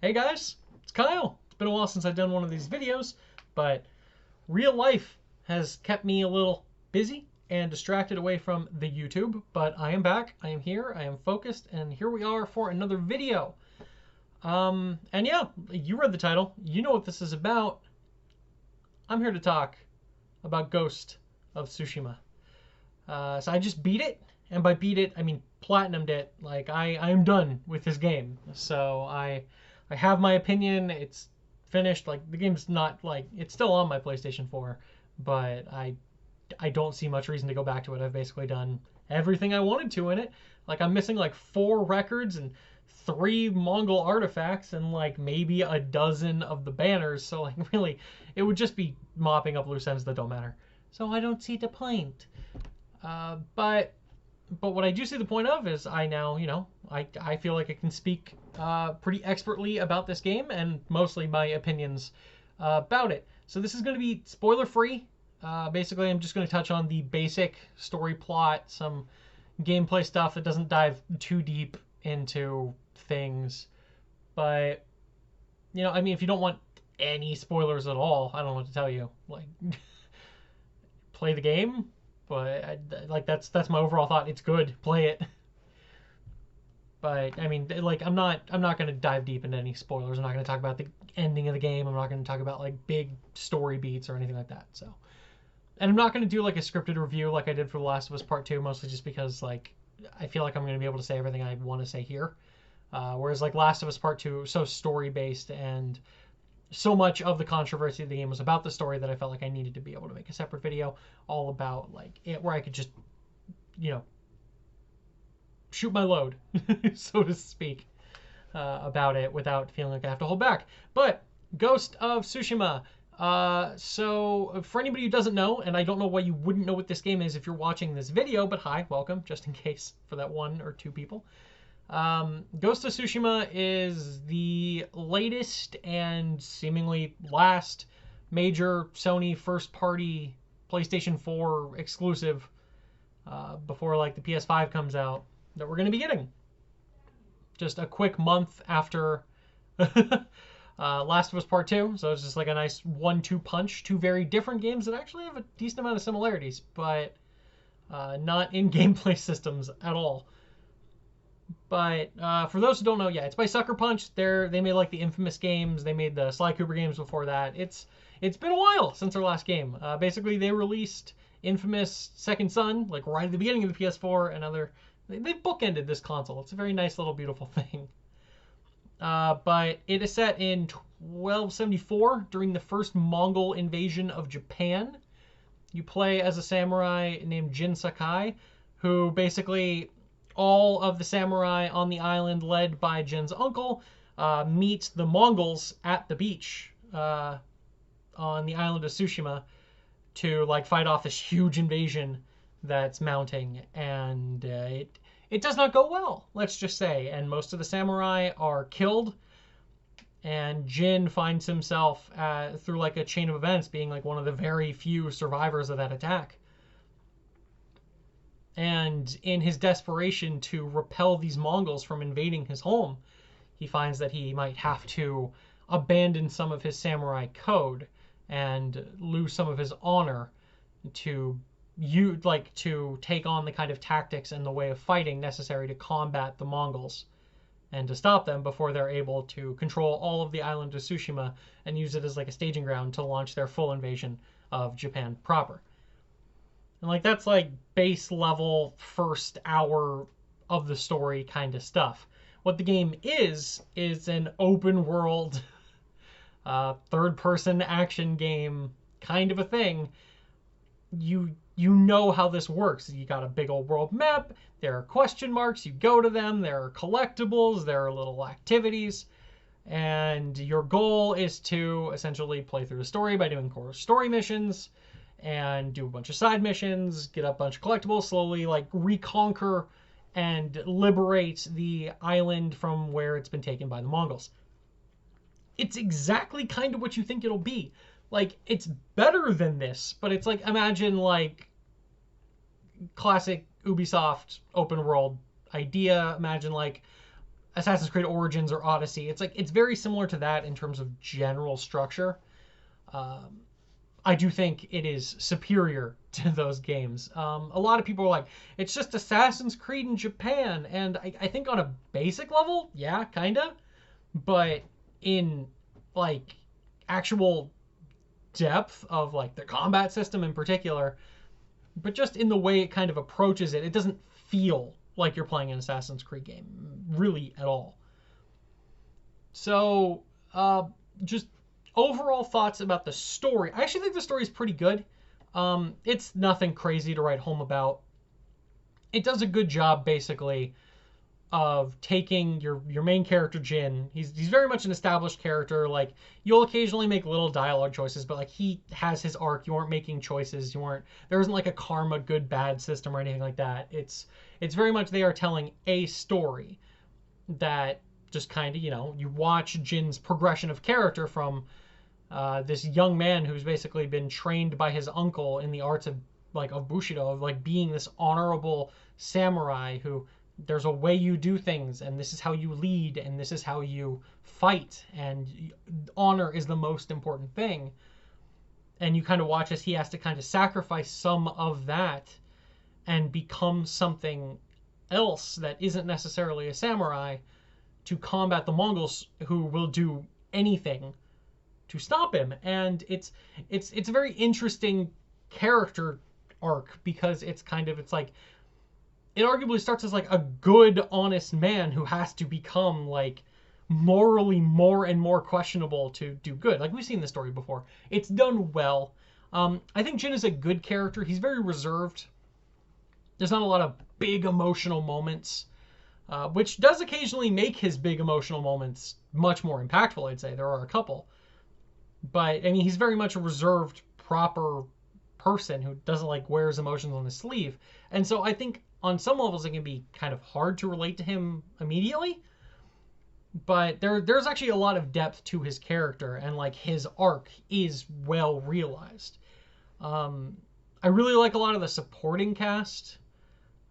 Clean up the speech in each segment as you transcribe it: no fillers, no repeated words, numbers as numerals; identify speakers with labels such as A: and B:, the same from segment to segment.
A: Hey guys, it's Kyle. It's been a while since I've done one of these videos, but real life has kept me a little busy and distracted away from the YouTube, but I am back, I am here, I am focused, and here we are for another video. And yeah, you read the title, you know what this is about. I'm here to talk about Ghost of Tsushima. So I just beat it, and by beat it, I mean platinumed it. Like, I'm done with this game. So I have my opinion. It's finished. Like, the game's not, like, it's still on my PlayStation 4, but I don't see much reason to go back to it. I've basically done everything I wanted to in it. Like, I'm missing like 4 records and 3 Mongol artifacts and like maybe a dozen of the banners. So like really, it would just be mopping up loose ends that don't matter. So I don't see the point. But what I do see the point of is I now, I feel like I can speak pretty expertly about this game and mostly my opinions about it. So this is going to be spoiler free. Basically, I'm just going to touch on the basic story plot, some gameplay stuff that doesn't dive too deep into things. But, I mean, if you don't want any spoilers at all, I don't know what to tell you. Like, play the game. But that's my overall thought. It's good. Play it. But I mean, like, I'm not gonna dive deep into any spoilers. I'm not gonna talk about the ending of the game. I'm not gonna talk about like big story beats or anything like that. So, and I'm not gonna do like a scripted review like I did for The Last of Us Part 2, mostly just because like I feel like I'm gonna be able to say everything I want to say here. Whereas like Last of Us Part 2 was so story based and so much of the controversy of the game was about the story that I felt like I needed to be able to make a separate video all about like it, where I could just, shoot my load, so to speak, about it without feeling like I have to hold back. But Ghost of Tsushima. So for anybody who doesn't know, and I don't know why you wouldn't know what this game is if you're watching this video, but hi, welcome, just in case for that 1 or 2 people. Ghost of Tsushima is the latest and seemingly last major Sony first-party PlayStation 4 exclusive before like the PS5 comes out that we're going to be getting. Just a quick month after Last of Us Part 2, so it's just like a nice 1-2 punch. 2 very different games that actually have a decent amount of similarities, but not in gameplay systems at all. But for those who don't know, yeah, it's by Sucker Punch. They made like the Infamous games. They made the Sly Cooper games before that. It's been a while since their last game. Basically, they released Infamous Second Son like right at the beginning of the PS4, and they bookended this console. It's a very nice little beautiful thing. But it is set in 1274 during the first Mongol invasion of Japan. You play as a samurai named Jin Sakai, who basically all of the samurai on the island, led by Jin's uncle, meet the Mongols at the beach on the island of Tsushima to like fight off this huge invasion that's mounting, and it does not go well, let's just say. And most of the samurai are killed, and Jin finds himself through like a chain of events being like one of the very few survivors of that attack. And in his desperation to repel these Mongols from invading his home, he finds that he might have to abandon some of his samurai code and lose some of his honor to take on the kind of tactics and the way of fighting necessary to combat the Mongols and to stop them before they're able to control all of the island of Tsushima and use it as like a staging ground to launch their full invasion of Japan proper. And like that's like base level first hour of the story kind of stuff. What the game is an open world third person action game kind of a thing. You know how this works. You got a big old world map, there are question marks, you go to them, there are collectibles, there are little activities, and your goal is to essentially play through the story by doing core story missions and do a bunch of side missions, get a bunch of collectibles, slowly like reconquer and liberate the island from where it's been taken by the Mongols. It's exactly kind of what you think it'll be. Like, it's better than this, but it's like, imagine like classic Ubisoft open world idea. Imagine like Assassin's Creed Origins or Odyssey. It's like it's very similar to that in terms of general structure. I do think it is superior to those games. A lot of people are like, it's just Assassin's Creed in Japan, and I think on a basic level, yeah, kinda, but in like actual depth of like the combat system in particular, but just in the way it kind of approaches it, it doesn't feel like you're playing an Assassin's Creed game, really at all. So, just overall thoughts about the story. I actually think the story is pretty good. It's nothing crazy to write home about. It does a good job, basically, of taking your main character, Jin. He's very much an established character. Like, you'll occasionally make little dialogue choices, but like he has his arc. You aren't making choices. There isn't like a karma good bad system or anything like that. It's very much they are telling a story that just kind of, you watch Jin's progression of character from this young man who's basically been trained by his uncle in the arts of Bushido, of like being this honorable samurai who there's a way you do things, and this is how you lead, and this is how you fight, and honor is the most important thing. And you kind of watch as he has to kind of sacrifice some of that and become something else that isn't necessarily a samurai to combat the Mongols who will do anything to stop him. And it's a very interesting character arc, because it's like it arguably starts as like a good, honest man who has to become like morally more and more questionable to do good. Like, we've seen this story before. It's done well. I think Jin is a good character. He's very reserved. There's not a lot of big emotional moments, which does occasionally make his big emotional moments much more impactful, I'd say. There are a couple. But, I mean, he's very much a reserved, proper person who doesn't like wear his emotions on his sleeve. And so I think on some levels it can be kind of hard to relate to him immediately. But there's actually a lot of depth to his character, and like his arc is well realized. I really like a lot of the supporting cast.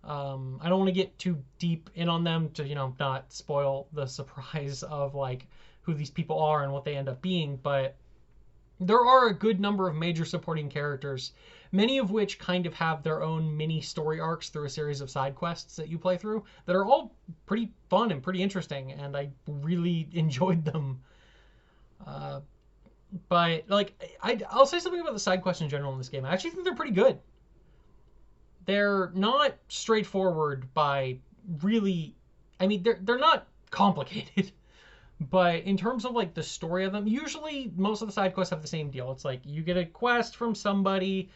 A: I don't want to get too deep in on them to, not spoil the surprise of like who these people are and what they end up being, but there are a good number of major supporting characters, many of which kind of have their own mini story arcs through a series of side quests that you play through that are all pretty fun and pretty interesting, and I really enjoyed them. But like, I'll say something about the side quests in general in this game. I actually think they're pretty good. They're not straightforward by really, I mean, they're not complicated. But in terms of like the story of them, usually most of the side quests have the same deal. It's like you get a quest from somebody,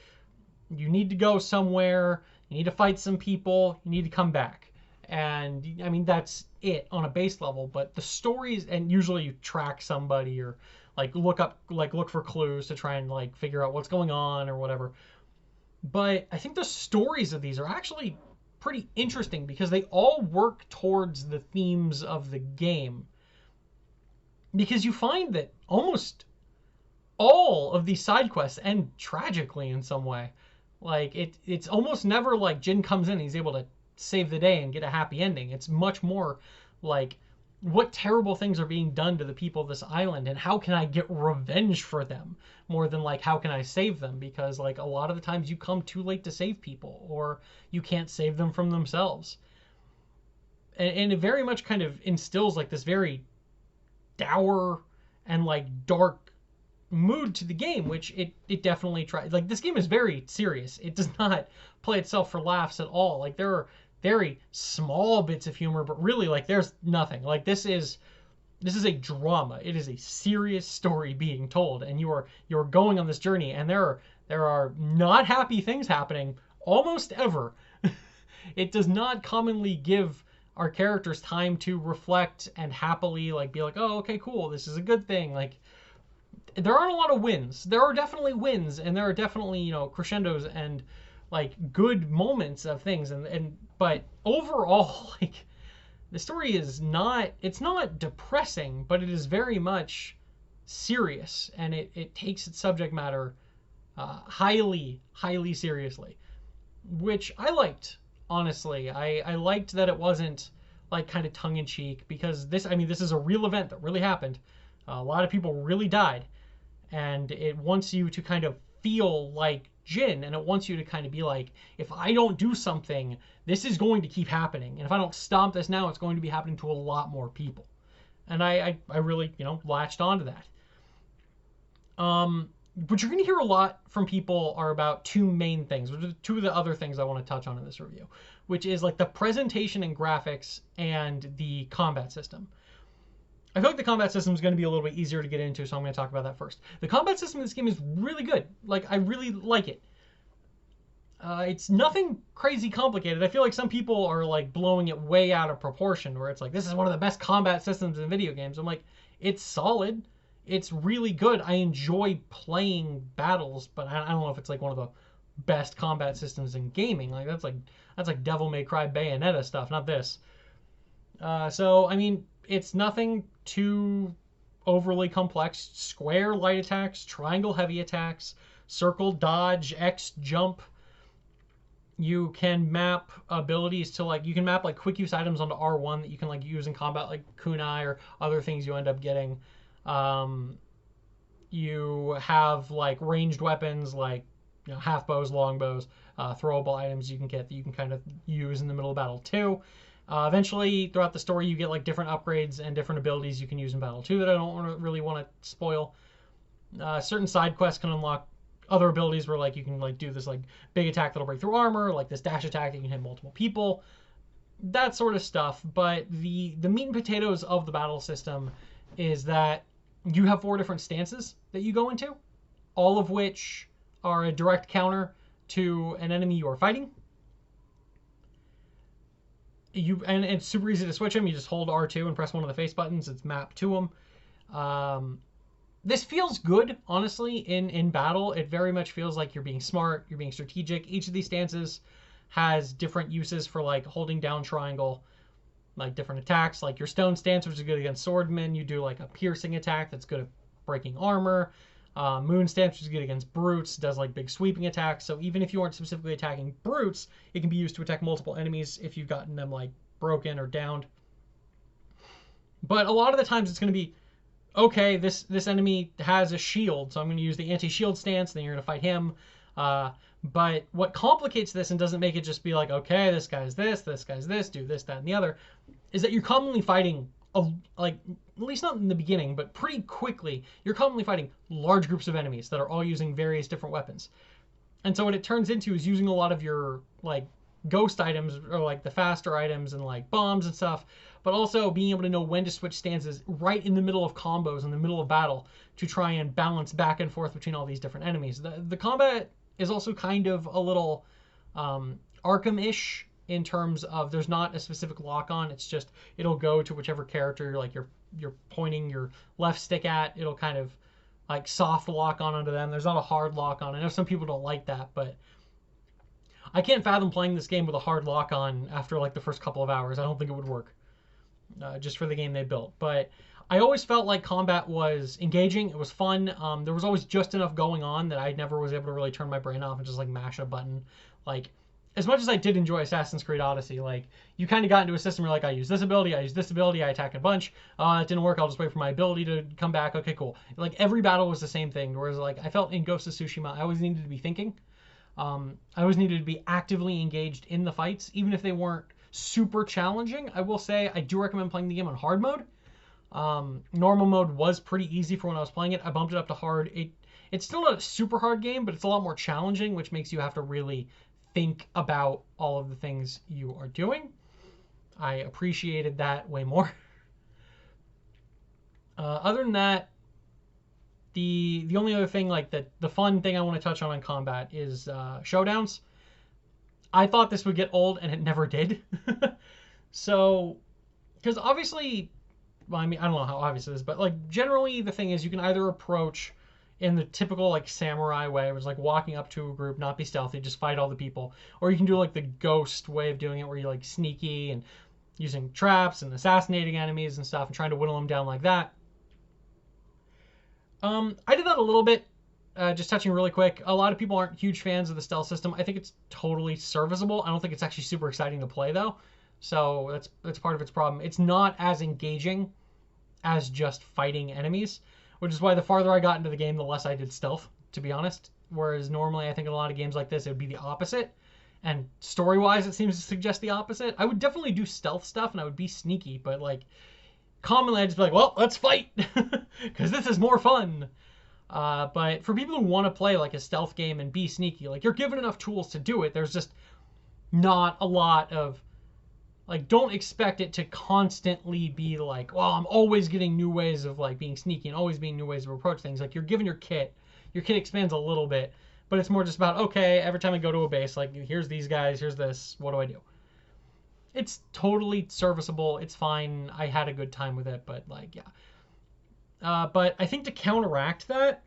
A: you need to go somewhere, you need to fight some people, you need to come back. And I mean, that's it on a base level. But the stories, and usually you track somebody or like look for clues to try and like figure out what's going on or whatever. But I think the stories of these are actually pretty interesting because they all work towards the themes of the game. Because you find that almost all of these side quests end tragically in some way. Like, it's almost never like Jin comes in and he's able to save the day and get a happy ending. It's much more like, what terrible things are being done to the people of this island, and how can I get revenge for them, more than like, how can I save them? Because like a lot of the times you come too late to save people, or you can't save them from themselves. And it very much kind of instills like this very dour and like dark mood to the game, which it definitely tries. Like, this game is very serious. It does not play itself for laughs at all. Like, there are very small bits of humor, but really like there's nothing. Like, this is a drama. It is a serious story being told, and you're going on this journey, and there are not happy things happening almost ever. It does not commonly give our characters time to reflect and happily like be like, oh, okay, cool, this is a good thing. Like, there aren't a lot of wins. There are definitely wins, and there are definitely, crescendos and like good moments of things, but overall, like, the story is not, it's not depressing, but it is very much serious, and it takes its subject matter highly seriously, which I liked. Honestly, I liked that it wasn't like kind of tongue-in-cheek, because this, I mean, this is a real event that really happened. A lot of people really died, and it wants you to kind of feel like Jin, and it wants you to kind of be like, if I don't do something, this is going to keep happening, and if I don't stop this now, it's going to be happening to a lot more people. And I really, you know, latched onto that. What you're going to hear a lot from people are about two main things, which are two of the other things I want to touch on in this review, which is like the presentation and graphics and the combat system. I feel like the combat system is going to be a little bit easier to get into, so I'm going to talk about that first. The combat system in this game is really good. Like, I really like it. It's nothing crazy complicated. I feel like some people are like blowing it way out of proportion, where it's like, this is one of the best combat systems in video games. I'm like, it's solid. It's really good. I enjoy playing battles, but I don't know if it's like one of the best combat systems in gaming. Like that's like Devil May Cry Bayonetta stuff, not this. So I mean, it's nothing too overly complex. Square light attacks, triangle heavy attacks, circle dodge, X jump. You can map abilities to like, you can map like quick use items onto R1 that you can like use in combat, like kunai or other things you end up getting. You have like ranged weapons like, you know, half bows, long bows, throwable items you can get that you can kind of use in the middle of battle too. Eventually, throughout the story, you get like different upgrades and different abilities you can use in battle too that I don't really want to spoil. Certain side quests can unlock other abilities where like you can like do this like big attack that'll break through armor, like this dash attack that you can hit multiple people, that sort of stuff. But the meat and potatoes of the battle system is that you have 4 different stances that you go into, all of which are a direct counter to an enemy you are fighting. And it's super easy to switch them. You just hold R2 and press one of the face buttons. It's mapped to them. This feels good, honestly, in battle. It very much feels like you're being smart, you're being strategic. Each of these stances has different uses for like holding down triangle, like different attacks. Like your stone stance, which is good against swordmen. You do like a piercing attack that's good at breaking armor. Moon stance, which is good against brutes, does like big sweeping attacks. So even if you aren't specifically attacking brutes, it can be used to attack multiple enemies if you've gotten them like broken or downed. But a lot of the times it's going to be, okay, this enemy has a shield, so I'm going to use the anti-shield stance, then you're going to fight him. But what complicates this and doesn't make it just be like, okay, this guy's this, do this, that, and the other, is that you're commonly fighting, like, at least not in the beginning, but pretty quickly, you're commonly fighting large groups of enemies that are all using various different weapons. And so what it turns into is using a lot of your, like, ghost items, or like the faster items and like bombs and stuff, but also being able to know when to switch stances right in the middle of combos, in the middle of battle, to try and balance back and forth between all these different enemies. The combat is also kind of a little Arkham-ish in terms of there's not a specific lock-on. It's just, it'll go to whichever character like you're pointing your left stick at. It'll kind of like soft lock on onto them. There's not a hard lock on. I know some people don't like that, but I can't fathom playing this game with a hard lock on after like the first couple of hours. I don't think it would work, just for the game they built. But I always felt like combat was engaging. It was fun. There was always just enough going on that I never was able to really turn my brain off and just like mash a button. Like, as much as I did enjoy Assassin's Creed Odyssey, like, you kind of got into a system where like, I use this ability, I attack a bunch. It didn't work, I'll just wait for my ability to come back. Okay, cool. Like, every battle was the same thing. Whereas like, I felt in Ghost of Tsushima, I always needed to be thinking. I always needed to be actively engaged in the fights, even if they weren't super challenging. I will say I do recommend playing the game on hard mode. Normal mode was pretty easy for when I was playing it. I bumped it up to hard. It's still not a super hard game, but it's a lot more challenging, which makes you have to really think about all of the things you are doing. I appreciated that way more. Other than that, the only other thing, like the fun thing I want to touch on combat is showdowns. I thought this would get old, and it never did. So, because obviously, well, I mean, I don't know how obvious it is, but like generally the thing is you can either approach in the typical like samurai way, which is like walking up to a group, not be stealthy, just fight all the people, or you can do like the ghost way of doing it, where you're like sneaky and using traps and assassinating enemies and stuff and trying to whittle them down like that. I did that a little bit, just touching really quick. A lot of people aren't huge fans of the stealth system. I think it's totally serviceable. I don't think it's actually super exciting to play though. So that's part of its problem. It's not as engaging as just fighting enemies, which is why the farther I got into the game, the less I did stealth, to be honest. Whereas normally I think in a lot of games like this, it would be the opposite. And story-wise, it seems to suggest the opposite. I would definitely do stealth stuff and I would be sneaky, but like commonly I'd just be like, well, let's fight because this is more fun. But for people who want to play like a stealth game and be sneaky, like you're given enough tools to do it. There's just not a lot of, like, don't expect it to constantly be like, well, I'm always getting new ways of like being sneaky and always being new ways of approach things. Like you're given your kit expands a little bit, but it's more just about, okay, every time I go to a base, like here's these guys, here's this, what do I do? It's totally serviceable. It's fine. I had a good time with it, but like, yeah. But I think to counteract that,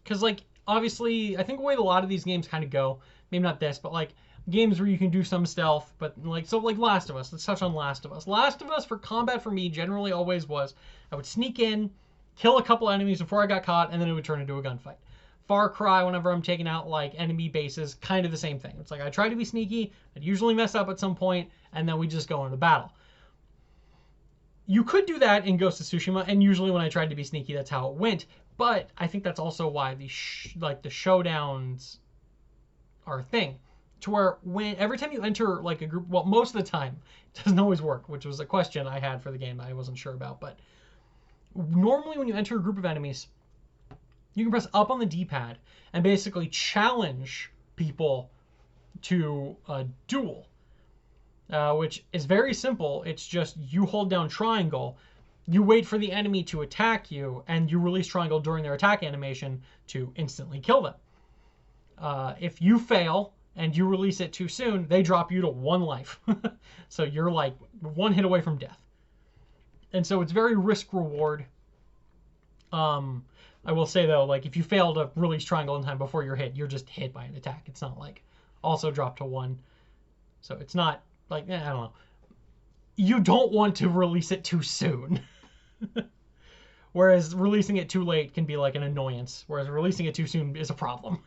A: because like, obviously, I think the way a lot of these games kind of go, maybe not this, but like games where you can do some stealth, but like, so like Last of Us, let's touch on Last of Us. Last of Us for combat for me generally always was, I would sneak in, kill a couple enemies before I got caught, and then it would turn into a gunfight. Far Cry, whenever I'm taking out like enemy bases, kind of the same thing. It's like I try to be sneaky, I'd usually mess up at some point, and then we just go into battle. You could do that in Ghost of Tsushima, and usually when I tried to be sneaky, that's how it went. But I think that's also why the showdowns are a thing, to where when every time you enter like a group, well, most of the time, it doesn't always work, which was a question I had for the game I wasn't sure about. But normally when you enter a group of enemies, you can press up on the D-pad and basically challenge people to a duel, which is very simple. It's just you hold down triangle, you wait for the enemy to attack you, and you release triangle during their attack animation to instantly kill them. If you fail and you release it too soon, they drop you to 1 life. So you're like 1 hit away from death. And so it's very risk reward. I will say though, like if you fail to release triangle in time before you're hit, you're just hit by an attack. It's not like also drop to 1. So it's not like, I don't know. You don't want to release it too soon. Whereas releasing it too late can be like an annoyance. Whereas releasing it too soon is a problem.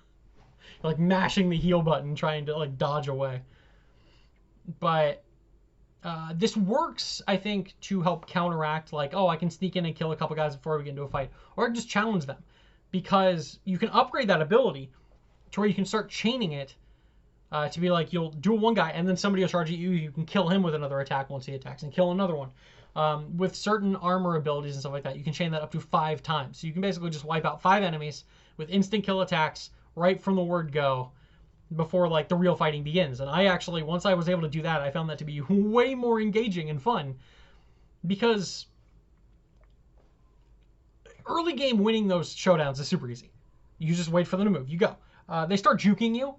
A: Like mashing the heal button, trying to like dodge away. But this works, I think, to help counteract like, oh, I can sneak in and kill a couple guys before we get into a fight. Or just challenge them. Because you can upgrade that ability to where you can start chaining it to be like, you'll duel one guy and then somebody will charge at you. You can kill him with another attack once he attacks and kill another one. With certain armor abilities and stuff like that, you can chain that up to 5 times. So you can basically just wipe out 5 enemies with instant kill attacks right from the word go before like the real fighting begins. And I actually, once I was able to do that, I found that to be way more engaging and fun, because early game winning those showdowns is super easy. You just wait for them to move. You go. They start juking you,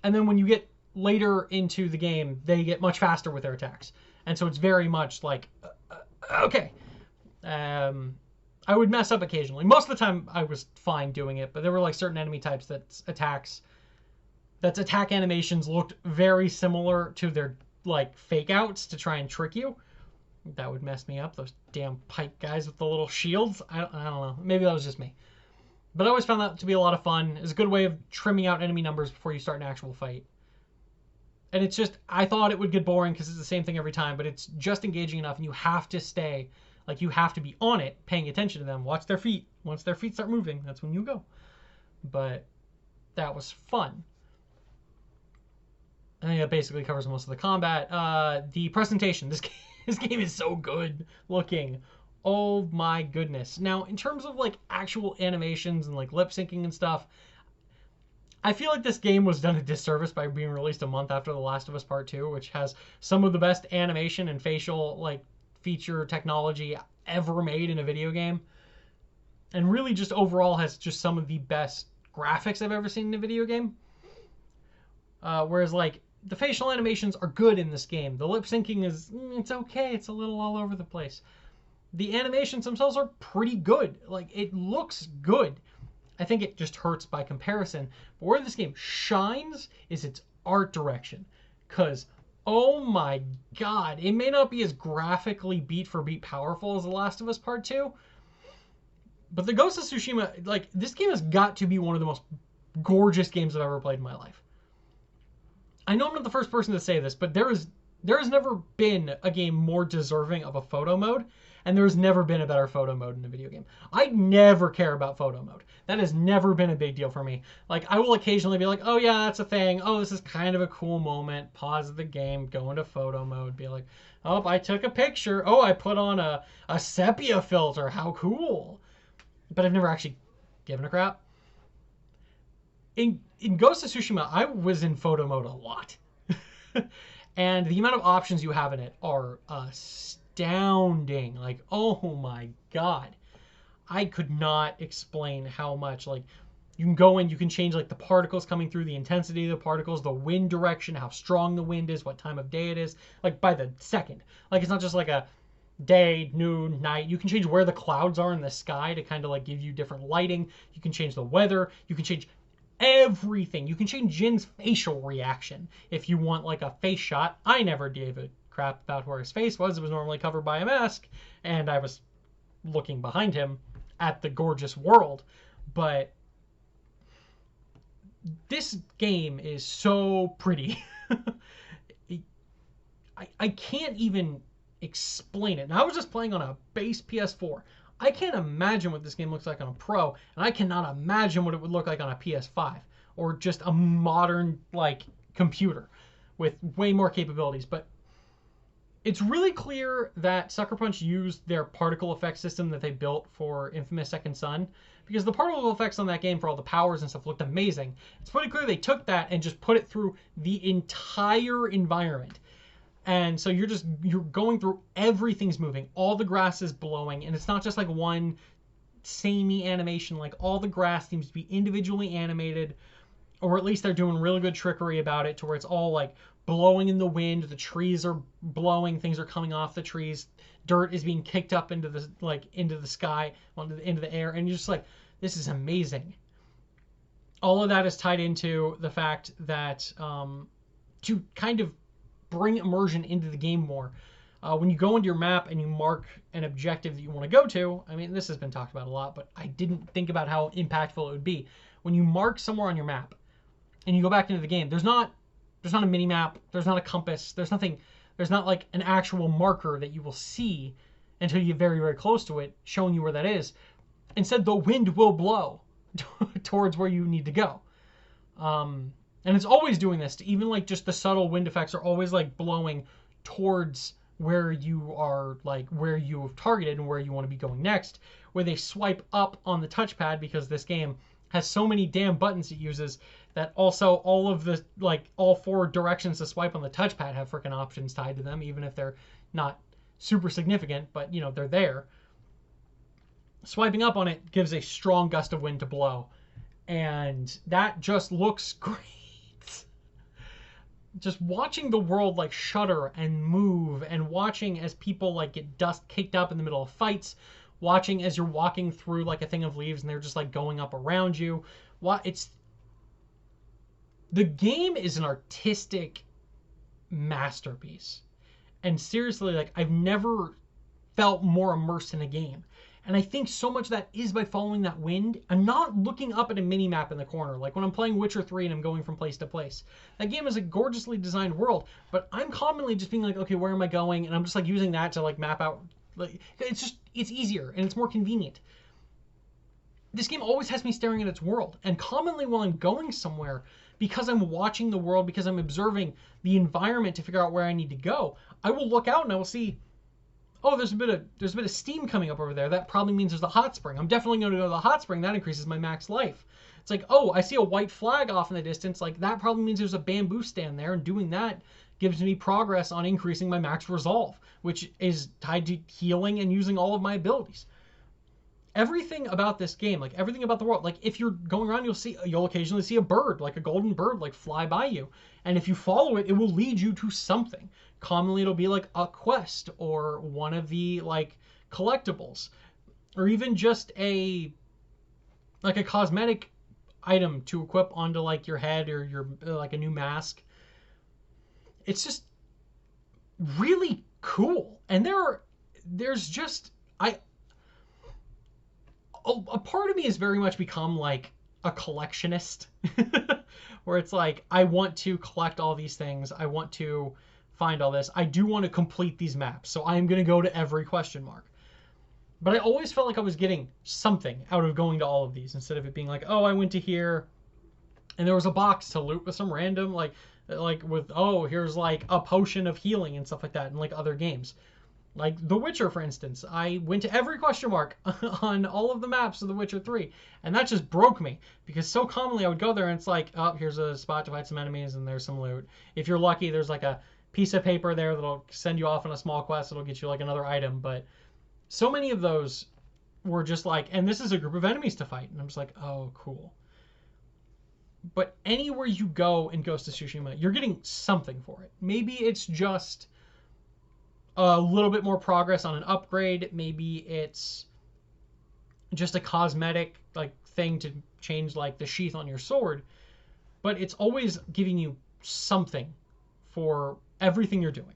A: and then when you get later into the game, they get much faster with their attacks. And so it's very much like, okay. I would mess up occasionally. Most of the time I was fine doing it, but there were like certain enemy types that's attack animations looked very similar to their like fake outs to try and trick you. That would mess me up. Those damn pipe guys with the little shields. I don't know. Maybe that was just me. But I always found that to be a lot of fun. It's a good way of trimming out enemy numbers before you start an actual fight. And it's just, I thought it would get boring because it's the same thing every time, but it's just engaging enough, and you have to stay, like you have to be on it, paying attention to them. Watch their feet. Once their feet start moving, that's when you go. But that was fun. I think that basically covers most of the combat. The presentation. This game is so good looking. Oh my goodness. Now, in terms of like actual animations and like lip syncing and stuff, I feel like this game was done a disservice by being released a month after The Last of Us Part 2, which has some of the best animation and facial like feature technology ever made in a video game. And really just overall has just some of the best graphics I've ever seen in a video game. Whereas like the facial animations are good in this game. The lip syncing is, it's okay. It's a little all over the place. The animations themselves are pretty good. Like, it looks good. I think it just hurts by comparison. But where this game shines is its art direction. Because, oh my god, it may not be as graphically beat for beat powerful as The Last of Us Part 2. But the Ghost of Tsushima, like, this game has got to be one of the most gorgeous games I've ever played in my life. I know I'm not the first person to say this, but there is There has never been a game more deserving of a photo mode, and there's never been a better photo mode in a video game. I never care about photo mode. That has never been a big deal for me. Like, I will occasionally be like, oh yeah, that's a thing. Oh, this is kind of a cool moment. Pause the game, go into photo mode, be like, oh, I took a picture. Oh, I put on a sepia filter. How cool. But I've never actually given a crap. In Ghost of Tsushima, I was in photo mode a lot. And the amount of options you have in it are astounding. Like, oh my God. I could not explain how much, like, you can go in, you can change like the particles coming through, the intensity of the particles, the wind direction, how strong the wind is, what time of day it is, like by the second. Like, it's not just like a day, noon, night. You can change where the clouds are in the sky to kind of like give you different lighting. You can change the weather. You can change everything. You can change Jin's facial reaction if you want like a face shot. I never gave a crap about where his face was. It was normally covered by a mask, and I was looking behind him at the gorgeous world. But this game is so pretty. I can't even explain it. And I was just playing on a base PS4. I can't imagine what this game looks like on a Pro, and I cannot imagine what it would look like on a PS5 or just a modern like computer with way more capabilities. But it's really clear that Sucker Punch used their particle effect system that they built for Infamous Second Son, because the particle effects on that game for all the powers and stuff looked amazing. It's pretty clear they took that and just put it through the entire environment. And so you're going through, everything's moving, all the grass is blowing, and it's not just like one samey animation. Like, all the grass seems to be individually animated, or at least they're doing really good trickery about it to where it's all like blowing in the wind, the trees are blowing, things are coming off the trees, dirt is being kicked up into the sky, into the air, and you're just like, this is amazing. All of that is tied into the fact that to kind of bring immersion into the game more. When you go into your map and you mark an objective that you want to go to, I mean, this has been talked about a lot, but I didn't think about how impactful it would be. When you mark somewhere on your map and you go back into the game, there's not a mini map, there's not a compass, there's not like an actual marker that you will see until you get very, very close to it, showing you where that is. Instead, the wind will blow towards where you need to go. And it's always doing this. Even like just the subtle wind effects are always like blowing towards where you are, like where you've targeted and where you want to be going next. Where they swipe up on the touchpad, because this game has so many damn buttons it uses that also all of the, like, all four directions to swipe on the touchpad have freaking options tied to them, even if they're not super significant, but you know, they're there. Swiping up on it gives a strong gust of wind to blow, and that just looks great. Just watching the world like shudder and move, and watching as people like get dust kicked up in the middle of fights, watching as you're walking through like a thing of leaves and they're just like going up around you. The game is an artistic masterpiece. And seriously, like, I've never felt more immersed in a game. And I think so much of that is by following that wind. I'm not looking up at a mini map in the corner. Like when I'm playing Witcher 3 and I'm going from place to place. That game is a gorgeously designed world, but I'm commonly just being like, okay, where am I going? And I'm just like using that to like map out. Like, it's easier and it's more convenient. This game always has me staring at its world. And commonly while I'm going somewhere, because I'm watching the world, because I'm observing the environment to figure out where I need to go, I will look out and I will see, oh, there's a bit of steam coming up over there. That probably means there's a hot spring. I'm definitely going to go to the hot spring. That increases my max life. It's like, oh, I see a white flag off in the distance. Like, that probably means there's a bamboo stand there, and doing that gives me progress on increasing my max resolve, which is tied to healing and using all of my abilities. Everything about this game, like everything about the world, like if you're going around, you'll occasionally see a bird, like a golden bird, like fly by you. And if you follow it, it will lead you to something. Commonly, it'll be like a quest or one of the like collectibles, or even just a cosmetic item to equip onto like your head or your like a new mask. It's just really cool. And there's just a part of me has very much become like a collectionist where it's like, I want to collect all these things. I want to find all this. I do want to complete these maps, so I am going to go to every question mark. But I always felt like I was getting something out of going to all of these instead of it being like, oh, I went to here and there was a box to loot with some random, like with, oh, here's like a potion of healing and stuff like that in like other games. Like The Witcher, for instance. I went to every question mark on all of the maps of The Witcher 3. And that just broke me. Because so commonly I would go there and it's like, oh, here's a spot to fight some enemies and there's some loot. If you're lucky, there's like a piece of paper there that'll send you off on a small quest. It'll get you like another item. But so many of those were just like, and this is a group of enemies to fight. And I'm just like, oh, cool. But anywhere you go in Ghost of Tsushima, you're getting something for it. Maybe it's just a little bit more progress on an upgrade. Maybe it's just a cosmetic like thing to change like the sheath on your sword. But it's always giving you something for everything you're doing.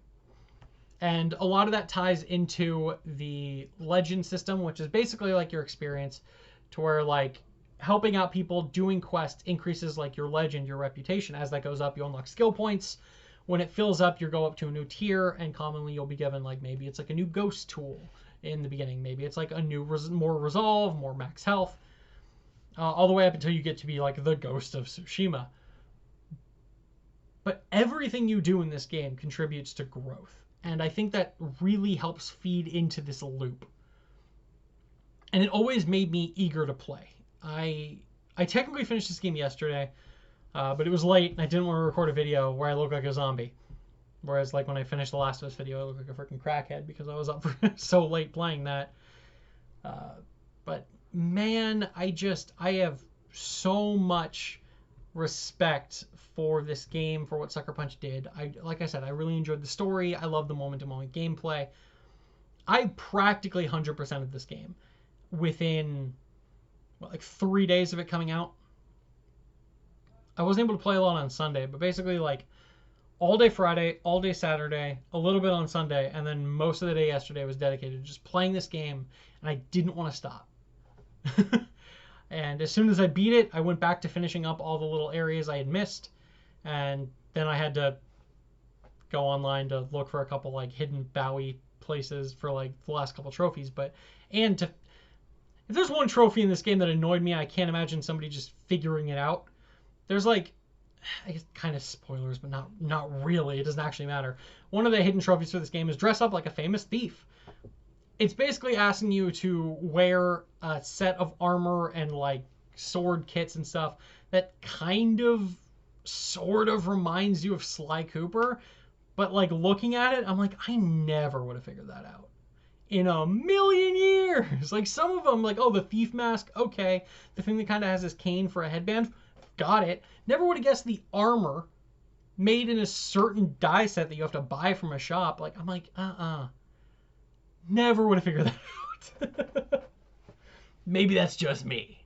A: And a lot of that ties into the legend system, which is basically like your experience, to where like helping out people, doing quests increases like your legend, your reputation. As that goes up, you unlock skill points. When it fills up, you go up to a new tier, and commonly you'll be given like maybe it's like a new ghost tool in the beginning. Maybe it's like a new more resolve, more max health, all the way up until you get to be like the Ghost of Tsushima. But everything you do in this game contributes to growth. And I think that really helps feed into this loop. And it always made me eager to play. I technically finished this game yesterday, but it was late and I didn't want to record a video where I look like a zombie. Whereas like when I finished the Last of Us video, I looked like a freaking crackhead because I was up for so late playing that. But man, I have so much respect for this game, for what Sucker Punch did. Like I said, I really enjoyed the story. I love the moment-to-moment gameplay. I practically 100%ed this game within like 3 days of it coming out. I wasn't able to play a lot on Sunday, but basically like all day Friday, all day Saturday, a little bit on Sunday, and then most of the day yesterday was dedicated to just playing this game, and I didn't want to stop. And as soon as I beat it, I went back to finishing up all the little areas I had missed, and then I had to go online to look for a couple like hidden Bowie places for like the last couple trophies. If there's one trophy in this game that annoyed me, I can't imagine somebody just figuring it out. There's like, I guess kind of spoilers, but not really. It doesn't actually matter. One of the hidden trophies for this game is dress up like a famous thief. It's basically asking you to wear a set of armor and like sword kits and stuff that kind of sort of reminds you of Sly Cooper. But like looking at it, I'm like, I never would have figured that out in a million years. Like some of them, like, oh, the thief mask, okay. The thing that kind of has this cane for a headband, got it. Never would have guessed the armor made in a certain die set that you have to buy from a shop. Like, I'm like, never would have figured that out. Maybe that's just me.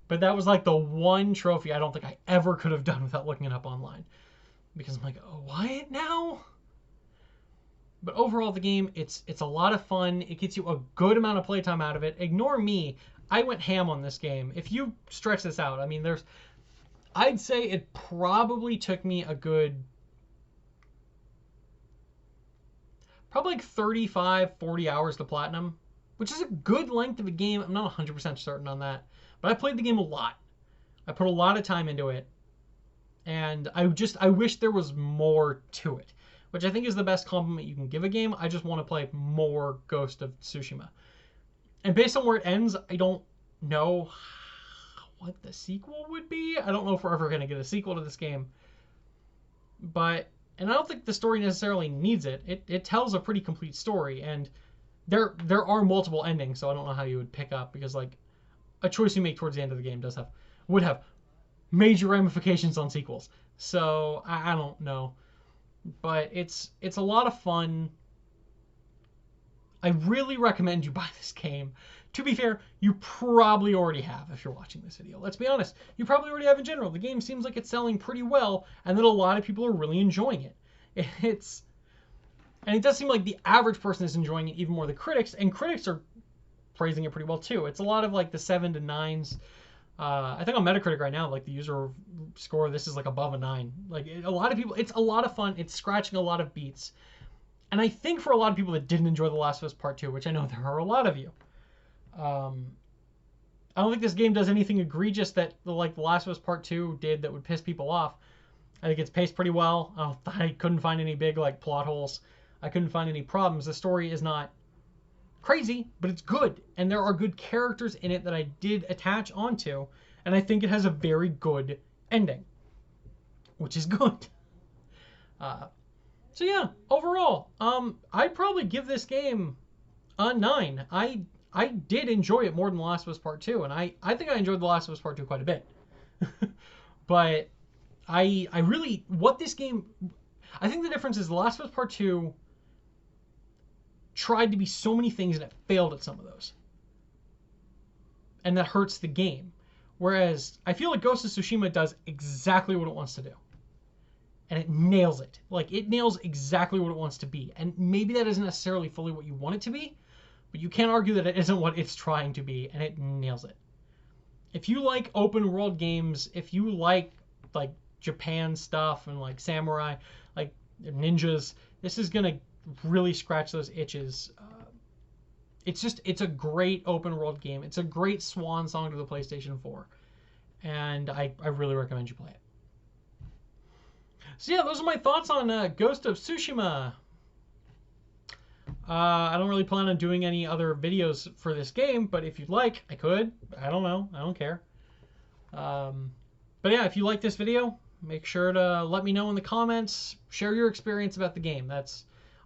A: But that was like the one trophy I don't think I ever could have done without looking it up online. Because I'm like, oh, what now? But overall, the game, it's a lot of fun. It gets you a good amount of playtime out of it. Ignore me. I went ham on this game. If you stretch this out, I mean, I'd say it probably took me a good, probably like 35, 40 hours to platinum, which is a good length of a game. I'm not 100% certain on that, but I played the game a lot. I put a lot of time into it, and I wish there was more to it, which I think is the best compliment you can give a game. I just want to play more Ghost of Tsushima. And based on where it ends, I don't know what the sequel would be. I don't know if we're ever going to get a sequel to this game. And I don't think the story necessarily needs it. It tells a pretty complete story, and there are multiple endings, so I don't know how you would pick up, because like a choice you make towards the end of the game would have major ramifications on sequels. So I don't know. But it's a lot of fun. I really recommend you buy this game. To be fair, you probably already have if you're watching this video. Let's be honest. You probably already have in general. The game seems like it's selling pretty well, and that a lot of people are really enjoying it. And it does seem like the average person is enjoying it even more than critics, and critics are praising it pretty well too. It's a lot of like the 7 to 9s. I think on Metacritic right now, like the user score of this is like above a 9. Like a lot of people, it's a lot of fun. It's scratching a lot of beats. And I think for a lot of people that didn't enjoy The Last of Us Part 2, which I know there are a lot of you, I don't think this game does anything egregious that like The Last of Us Part 2 did that would piss people off. I think it's paced pretty well. I couldn't find any big like plot holes. I couldn't find any problems. The story is not crazy, but it's good. And there are good characters in it that I did attach onto. And I think it has a very good ending, which is good. So yeah, overall, I'd probably give this game a 9. I did enjoy it more than The Last of Us Part 2, and I think I enjoyed The Last of Us Part 2 quite a bit. But I really, what this game, I think the difference is The Last of Us Part 2 tried to be so many things and it failed at some of those. And that hurts the game. Whereas I feel like Ghost of Tsushima does exactly what it wants to do. And it nails it. Like, it nails exactly what it wants to be. And maybe that isn't necessarily fully what you want it to be, but you can't argue that it isn't what it's trying to be, and it nails it. If you like open world games, if you like Japan stuff and like samurai, like ninjas, this is gonna really scratch those itches. It's a great open world game. It's a great swan song to the PlayStation 4, and I really recommend you play it. So yeah, those are my thoughts on Ghost of Tsushima. I don't really plan on doing any other videos for this game, but if you'd like, I could. I don't know. I don't care. But yeah, if you like this video, make sure to let me know in the comments. Share your experience about the game.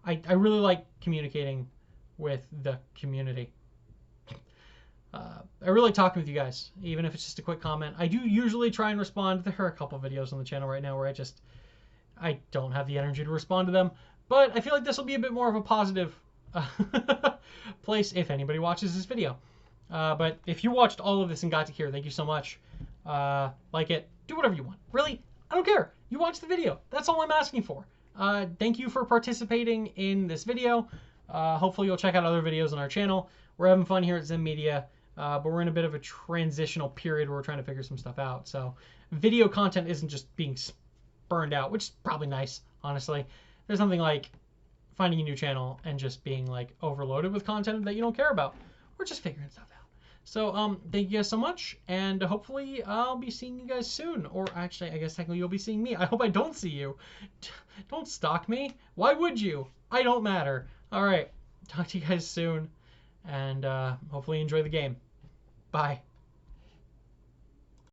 A: I really like communicating with the community. I really like talking with you guys, even if it's just a quick comment. I do usually try and respond. There are a couple videos on the channel right now where I don't have the energy to respond to them, but I feel like this will be a bit more of a positive place if anybody watches this video. But if you watched all of this and got to here, thank you so much. Like it, do whatever you want. Really, I don't care. You watch the video. That's all I'm asking for. Thank you for participating in this video. Hopefully you'll check out other videos on our channel. We're having fun here at Zym Media, but we're in a bit of a transitional period where we're trying to figure some stuff out. So video content isn't just being burned out, which is probably nice, honestly. There's something like finding a new channel and just being like overloaded with content that you don't care about. We're just figuring stuff out. So thank you guys so much, and hopefully I'll be seeing you guys soon. Or actually, I guess technically you'll be seeing me. I hope I don't see you. Don't stalk me. Why would you? I don't matter. All right, talk to you guys soon, and hopefully enjoy the game. Bye.